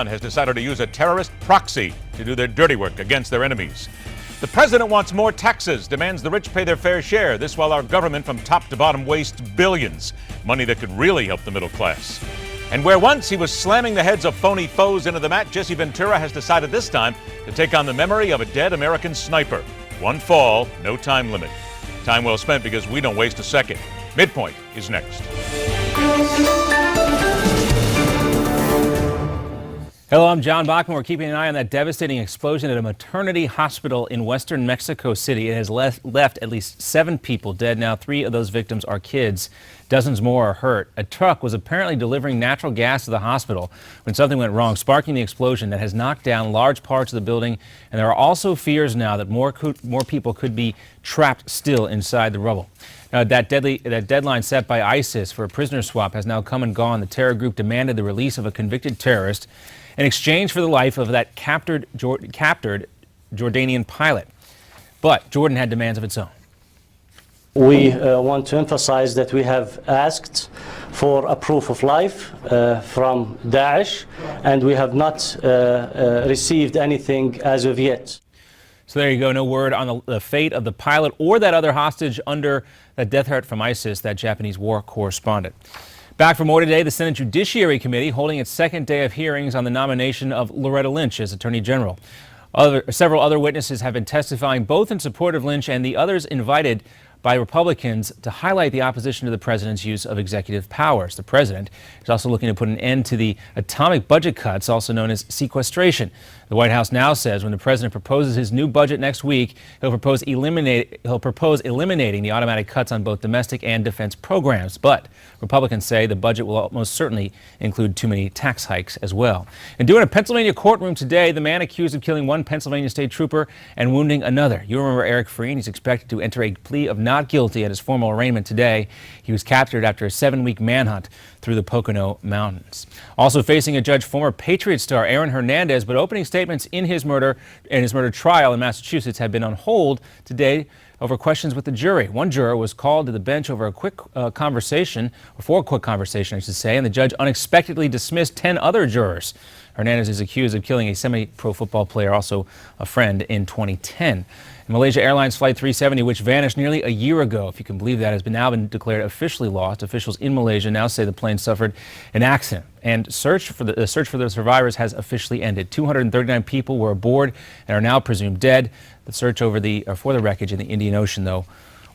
has decided to use a terrorist proxy to do their dirty work against their enemies. The president wants more taxes, demands the rich pay their fair share. This while our government from top to bottom wastes billions, money that could really help the middle class. And where once he was slamming the heads of phony foes into the mat, Jesse Ventura has decided this time to take on the memory of a dead American sniper. One fall, no time limit. Time well spent because we don't waste a second. MidPoint is next. Hello, I'm John Bachman. We're keeping an eye on that devastating explosion at a maternity hospital in western Mexico City. It has left at least 7 people dead now. 3 of those victims are kids. Dozens more are hurt. A truck was apparently delivering natural gas to the hospital when something went wrong, sparking the explosion that has knocked down large parts of the building. And there are also fears now that more people could be trapped still inside the rubble. Now, that deadline set by ISIS for a prisoner swap has now come and gone. The terror group demanded the release of a convicted terrorist in exchange for the life of that captured Jordanian pilot. But Jordan had demands of its own. We want to emphasize that we have asked for a proof of life from Daesh, and we have not received anything as of yet. So there you go. No word on the fate of the pilot or that other hostage under that death threat from ISIS, that Japanese war correspondent. Back for more today, the Senate Judiciary Committee holding its second day of hearings on the nomination of Loretta Lynch as Attorney General. Several other witnesses have been testifying both in support of Lynch and the others invited by Republicans to highlight the opposition to the president's use of executive powers. The president is also looking to put an end to the atomic budget cuts, also known as sequestration. The White House now says when the president proposes his new budget next week, he'll propose eliminating the automatic cuts on both domestic and defense programs. But Republicans say the budget will almost certainly include too many tax hikes as well. And due in a Pennsylvania courtroom today, the man accused of killing one Pennsylvania state trooper and wounding another. You remember Eric Frein. He's expected to enter a plea of not guilty at his formal arraignment today. He was captured after a 7-week manhunt through the Pocono Mountains. Also facing a judge, former Patriot star Aaron Hernandez, but opening statements in his murder trial in Massachusetts have been on hold today over questions with the jury. One juror was called to the bench over a quick conversation, or for a quick conversation, I should say, and the judge unexpectedly dismissed 10 other jurors. Hernandez is accused of killing a semi-pro football player, also a friend, in 2010. Malaysia Airlines Flight 370, which vanished nearly a year ago, if you can believe that, has now been declared officially lost. Officials in Malaysia now say the plane suffered an accident, and the search for the survivors has officially ended. 239 people were aboard and are now presumed dead. The search for the wreckage in the Indian Ocean, though,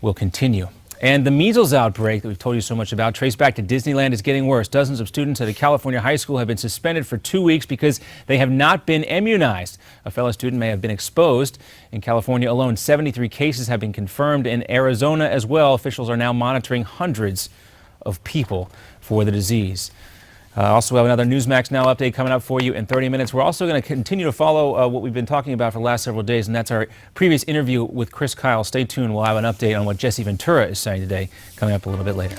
will continue. And the measles outbreak that we've told you so much about, traced back to Disneyland, is getting worse. Dozens of students at a California high school have been suspended for 2 weeks because they have not been immunized. A fellow student may have been exposed. In California alone, 73 cases have been confirmed. In Arizona as well, officials are now monitoring hundreds of people for the disease. Also, we have another Newsmax Now update coming up for you in 30 minutes. We're also going to continue to follow what we've been talking about for the last several days, and that's our previous interview with Chris Kyle. Stay tuned. We'll have an update on what Jesse Ventura is saying today, coming up a little bit later.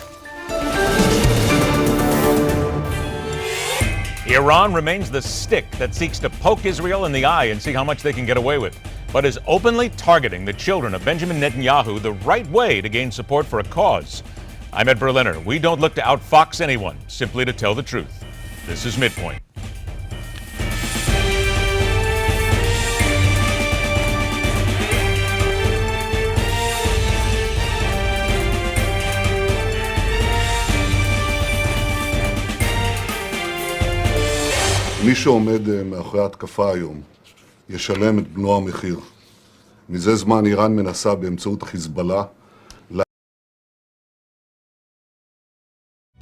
Iran remains the stick that seeks to poke Israel in the eye and see how much they can get away with, but is openly targeting the children of Benjamin Netanyahu the right way to gain support for a cause. I'm Ed Berliner. We don't look to outfox anyone, simply to tell the truth. This is MidPoint. מי שעומד מאחורי ההתקפה היום ישלם את בנו המחיר. מזה זמן איראן מנסה באמצעות חיזבאללה.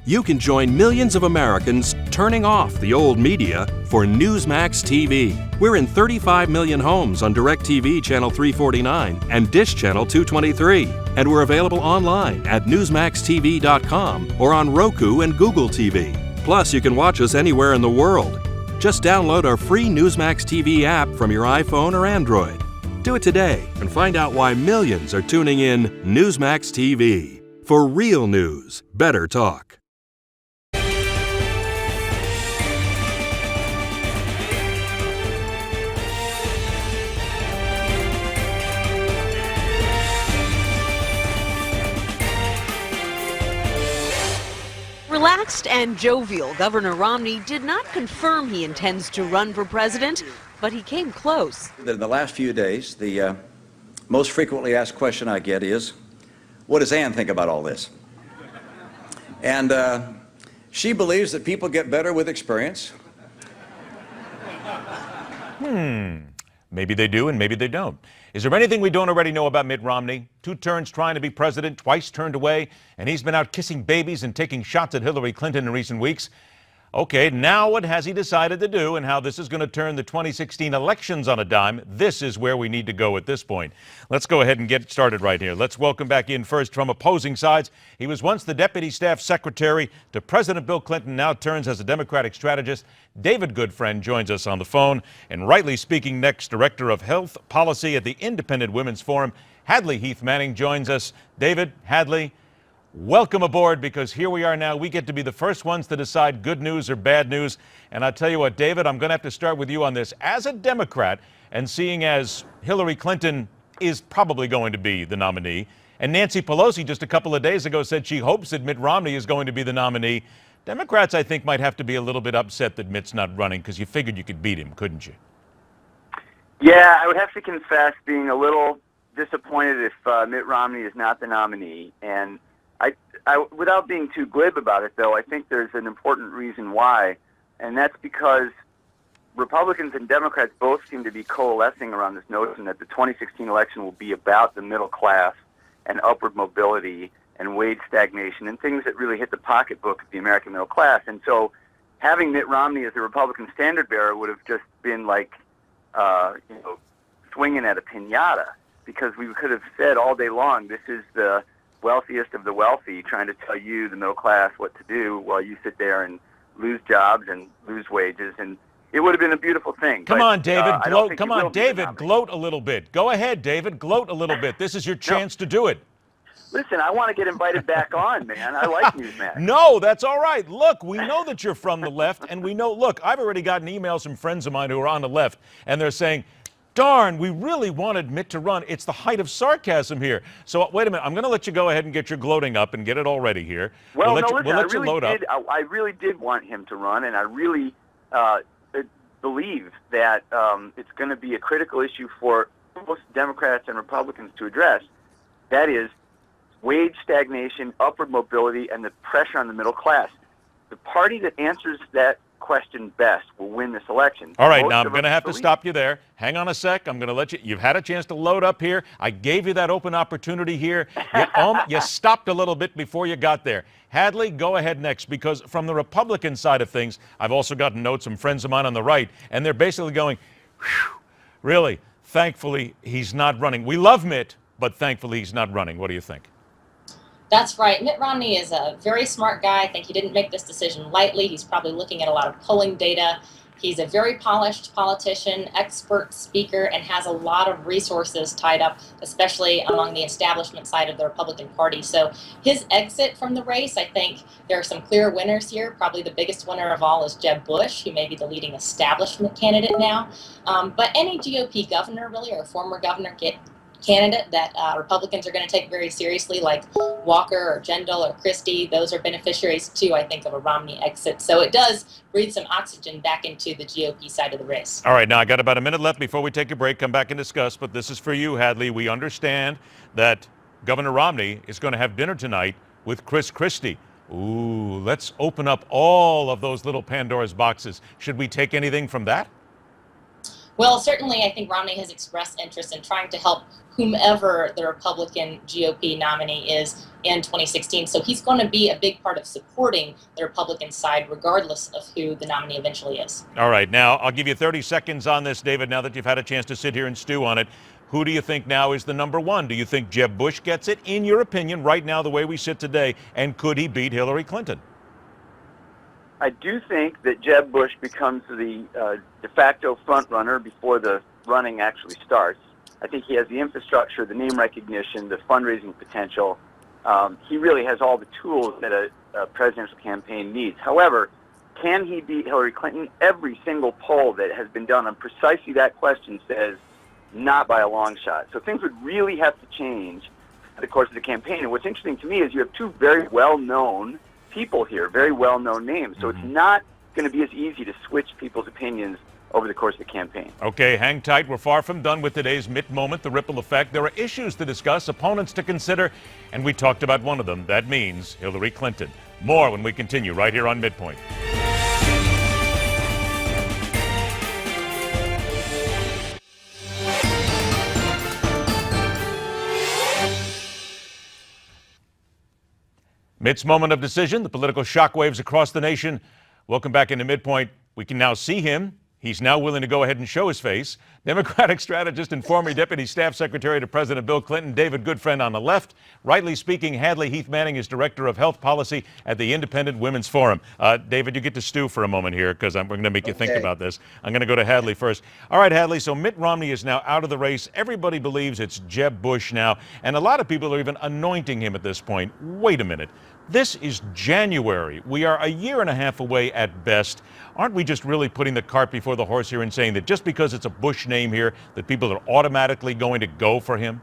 You can join millions of Americans turning off the old media for Newsmax TV. We're in 35 million homes on DirecTV Channel 349 and Dish Channel 223. And we're available online at NewsmaxTV.com or on Roku and Google TV. Plus, you can watch us anywhere in the world. Just download our free Newsmax TV app from your iPhone or Android. Do it today and find out why millions are tuning in Newsmax TV. For real news, better talk. Relax relaxed and jovial, Governor Romney did not confirm he intends to run for president, but he came close. In the last few days, the most frequently asked question I get is, what does Ann think about all this? And she believes that people get better with experience. Maybe they do and maybe they don't. Is there anything we don't already know about Mitt Romney? 2 turns trying to be president, twice turned away, and he's been out kissing babies and taking shots at Hillary Clinton in recent weeks. Okay, now what has he decided to do and how this is going to turn the 2016 elections on a dime? This is where we need to go at this point. Let's go ahead and get started right here. Let's welcome back in first from opposing sides. He was once the Deputy Staff Secretary to President Bill Clinton, now turns as a Democratic strategist. David Goodfriend joins us on the phone. And rightly speaking next, Director of Health Policy at the Independent Women's Forum, Hadley Heath Manning joins us. David, Hadley, welcome aboard, because here we are now. We get to be the first ones to decide good news or bad news. And I'll tell you what, David, I'm going to have to start with you on this. As a Democrat, and seeing as Hillary Clinton is probably going to be the nominee, and Nancy Pelosi just a couple of days ago said she hopes that Mitt Romney is going to be the nominee, Democrats, I think, might have to be a little bit upset that Mitt's not running, because you figured you could beat him, couldn't you? Yeah, I would have to confess being a little disappointed if Mitt Romney is not the nominee. And I, without being too glib about it, though, I think there's an important reason why, and that's because Republicans and Democrats both seem to be coalescing around this notion that the 2016 election will be about the middle class and upward mobility and wage stagnation and things that really hit the pocketbook of the American middle class. And so having Mitt Romney as the Republican standard bearer would have just been like, swinging at a piñata, because we could have said all day long, this is the wealthiest of the wealthy trying to tell you, the middle class, what to do while you sit there and lose jobs and lose wages. And it would have been a beautiful thing. Come on, David, gloat. Come on, David, gloat a little bit. Go ahead, David, gloat a little bit. This is your chance to do it. Listen, I want to get invited back on, man. I like Newsmax. No, that's all right. Look, we know that you're from the left, and we know, look, I've already gotten emails from friends of mine who are on the left, and they're saying, darn, we really wanted Mitt to run. It's the height of sarcasm here. So wait a minute. I'm going to let you go ahead and get your gloating up and get it all ready here. Well, we'll let you load up. I really did want him to run, and I really believe that it's going to be a critical issue for both Democrats and Republicans to address. That is wage stagnation, upward mobility, and the pressure on the middle class. The party that answers that question best will win this election. All right, now I'm going to have to stop you there. Hang on a sec. I'm going to let you. You've had a chance to load up here. I gave you that open opportunity here. You stopped a little bit before you got there. Hadley, go ahead next, because from the Republican side of things, I've also gotten notes from friends of mine on the right, and they're basically going, whew, really, thankfully he's not running. We love Mitt, but thankfully he's not running. What do you think? That's right. Mitt Romney is a very smart guy. I think he didn't make this decision lightly. He's probably looking at a lot of polling data. He's a very polished politician, expert speaker, and has a lot of resources tied up, especially among the establishment side of the Republican Party. So his exit from the race, I think there are some clear winners here. Probably the biggest winner of all is Jeb Bush, who may be the leading establishment candidate now. But any GOP governor, really, or former governor, candidate that Republicans are going to take very seriously, like Walker or Jindal or Christie, those are beneficiaries too, I think, of a Romney exit. So it does breathe some oxygen back into the GOP side of the race. All right, now I got about a minute left before we take a break, come back and discuss, but this is for you, Hadley. We understand that Governor Romney is going to have dinner tonight with Chris Christie. Ooh, let's open up all of those little Pandora's boxes. Should we take anything from that? Well, certainly I think Romney has expressed interest in trying to help whomever the Republican GOP nominee is in 2016. So he's going to be a big part of supporting the Republican side, regardless of who the nominee eventually is. All right. Now, I'll give you 30 seconds on this, David, now that you've had a chance to sit here and stew on it. Who do you think now is the number one? Do you think Jeb Bush gets it, in your opinion, right now, the way we sit today? And could he beat Hillary Clinton? I do think that Jeb Bush becomes the de facto front runner before the running actually starts. I think he has the infrastructure, the name recognition, the fundraising potential. He really has all the tools that a presidential campaign needs. However, can he beat Hillary Clinton? Every single poll that has been done on precisely that question says not by a long shot. So things would really have to change in the course of the campaign. And what's interesting to me is you have two very well-known people here, very well-known names. So it's not going to be as easy to switch people's opinions over the course of the campaign. Okay, hang tight. We're far from done with today's Mitt Moment, the ripple effect. There are issues to discuss, opponents to consider, and we talked about one of them. That means Hillary Clinton. More when we continue right here on MidPoint. Mitt's moment of decision, the political shockwaves across the nation. Welcome back into MidPoint. We can now see him. He's now willing to go ahead and show his face. Democratic strategist and former Deputy Staff Secretary to President Bill Clinton, David Goodfriend on the left. Rightly speaking, Hadley Heath Manning is Director of Health Policy at the Independent Women's Forum. David, you get to stew for a moment here because we're going to make you think about this. I'm going to go to Hadley first. All right, Hadley, so Mitt Romney is now out of the race. Everybody believes it's Jeb Bush now, and a lot of people are even anointing him at this point. Wait a minute. This is January. We are a year and a half away at best. Aren't we just really putting the cart before the horse here and saying that just because it's a Bush name here, that people are automatically going to go for him?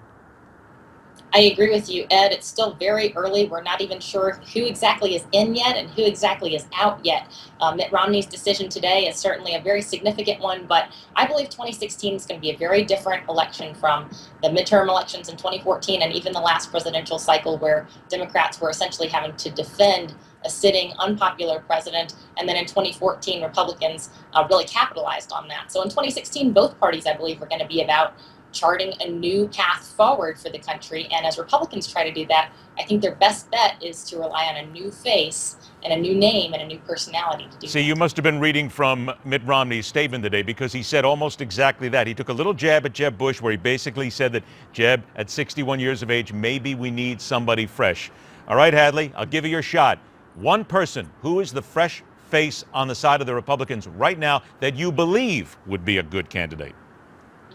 I agree with you, Ed. It's still very early. We're not even sure who exactly is in yet and who exactly is out yet. Mitt Romney's decision today is certainly a very significant one, but I believe 2016 is going to be a very different election from the midterm elections in 2014 and even the last presidential cycle where Democrats were essentially having to defend a sitting unpopular president, and then in 2014 Republicans really capitalized on that. So in 2016, both parties, I believe, are going to be about charting a new path forward for the country. And as Republicans try to do that, I think their best bet is to rely on a new face and a new name and a new personality to do See, that. you must have been reading from Mitt Romney's statement today because he said almost exactly that. He took a little jab at Jeb Bush where he basically said that, Jeb, at 61 years of age, maybe we need somebody fresh. All right, Hadley, I'll give you your shot. One person, who is the fresh face on the side of the Republicans right now that you believe would be a good candidate?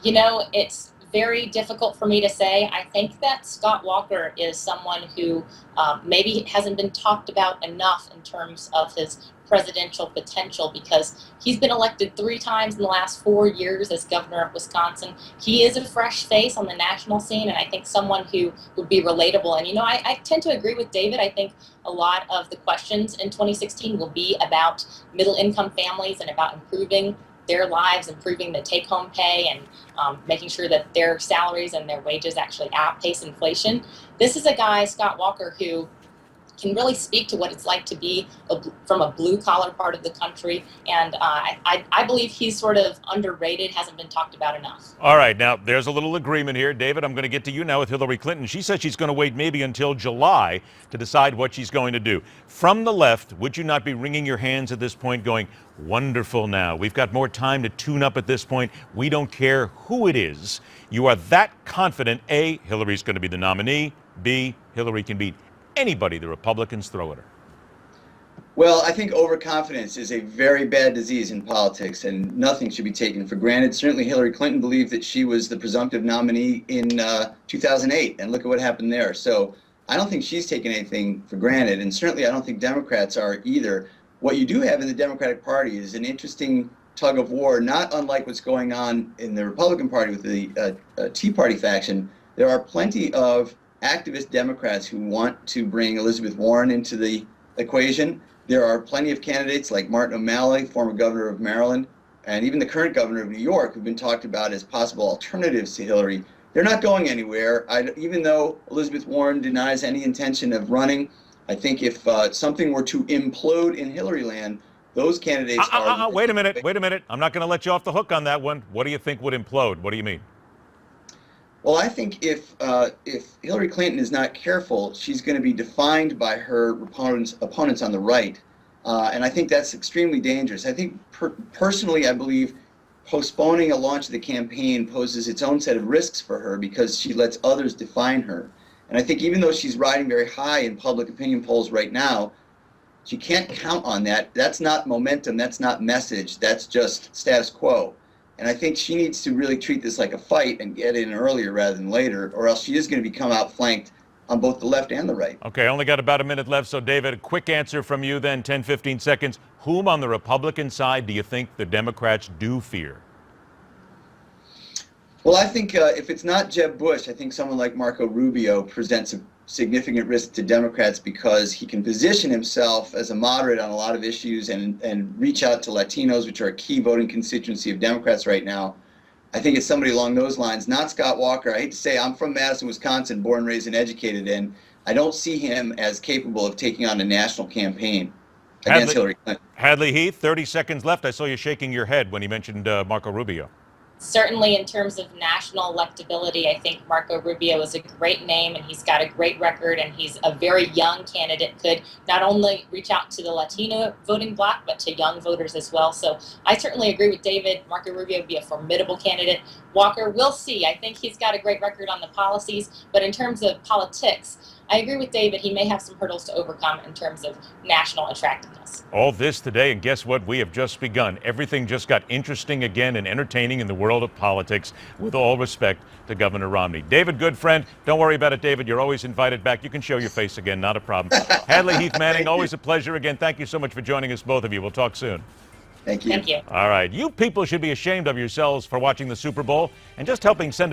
You know, it's very difficult for me to say. I think that Scott Walker is someone who maybe hasn't been talked about enough in terms of his presidential potential because he's been elected 3 times in the last 4 years as governor of Wisconsin. He is a fresh face on the national scene, and I think someone who would be relatable. And, you know, I tend to agree with David. I think a lot of the questions in 2016 will be about middle-income families and about improving their lives, improving the take-home pay, and making sure that their salaries and their wages actually outpace inflation. This is a guy, Scott Walker, who can really speak to what it's like to be from a blue-collar part of the country, and I believe he's sort of underrated, hasn't been talked about enough. All right, now there's a little agreement here. David, I'm going to get to you now with Hillary Clinton. She said she's going to wait maybe until July to decide what she's going to do. From the left, would you not be wringing your hands at this point going, wonderful now, we've got more time to tune up at this point, we don't care who it is. You are that confident, A, Hillary's going to be the nominee, B, Hillary can beat anybody the Republicans throw at her? Well, I think overconfidence is a very bad disease in politics, and nothing should be taken for granted. Certainly Hillary Clinton believed that she was the presumptive nominee in 2008, and look at what happened there. So I don't think she's taken anything for granted, and certainly I don't think Democrats are either. What you do have in the Democratic Party is an interesting tug of war, not unlike what's going on in the Republican Party with the Tea Party faction. There are plenty of activist Democrats who want to bring Elizabeth Warren into the equation. There are plenty of candidates like Martin O'Malley, former governor of Maryland, and even the current governor of New York, who've been talked about as possible alternatives to Hillary. They're not going anywhere. Even though Elizabeth Warren denies any intention of running, I think if something were to implode in Hillary land, those candidates are... Wait a minute. I'm not going to let you off the hook on that one. What do you think would implode? What do you mean? Well, I think if Hillary Clinton is not careful, she's going to be defined by her opponents on the right, and I think that's extremely dangerous. I think personally, I believe postponing a launch of the campaign poses its own set of risks for her because she lets others define her. And I think even though she's riding very high in public opinion polls right now, she can't count on that. That's not momentum. That's not message. That's just status quo. And I think she needs to really treat this like a fight and get in earlier rather than later, or else she is going to become outflanked on both the left and the right. Okay, only got about a minute left. So, David, a quick answer from you then, 10, 15 seconds. Whom on the Republican side do you think the Democrats do fear? Well, I think if it's not Jeb Bush, I think someone like Marco Rubio presents significant risk to Democrats because he can position himself as a moderate on a lot of issues and reach out to Latinos, which are a key voting constituency of Democrats right now. I think it's somebody along those lines, not Scott Walker. I hate to say, I'm from Madison, Wisconsin, born, raised, and educated, and I don't see him as capable of taking on a national campaign against Hillary Clinton. Hadley Heath, 30 seconds left. I saw you shaking your head when he mentioned Marco Rubio. Certainly in terms of national electability, I think Marco Rubio is a great name and he's got a great record and he's a very young candidate, could not only reach out to the Latino voting bloc, but to young voters as well. So I certainly agree with David. Marco Rubio would be a formidable candidate. Walker, we'll see. I think he's got a great record on the policies, but in terms of politics, I agree with David. He may have some hurdles to overcome in terms of national attractiveness. All this today, and guess what? We have just begun. Everything just got interesting again and entertaining in the world of politics, with all respect to Governor Romney. David, good friend. Don't worry about it, David. You're always invited back. You can show your face again. Not a problem. Hadley Heath Manning, always a pleasure again. Thank you so much for joining us, both of you. We'll talk soon. Thank you. Thank you. All right. You people should be ashamed of yourselves for watching the Super Bowl and just helping send a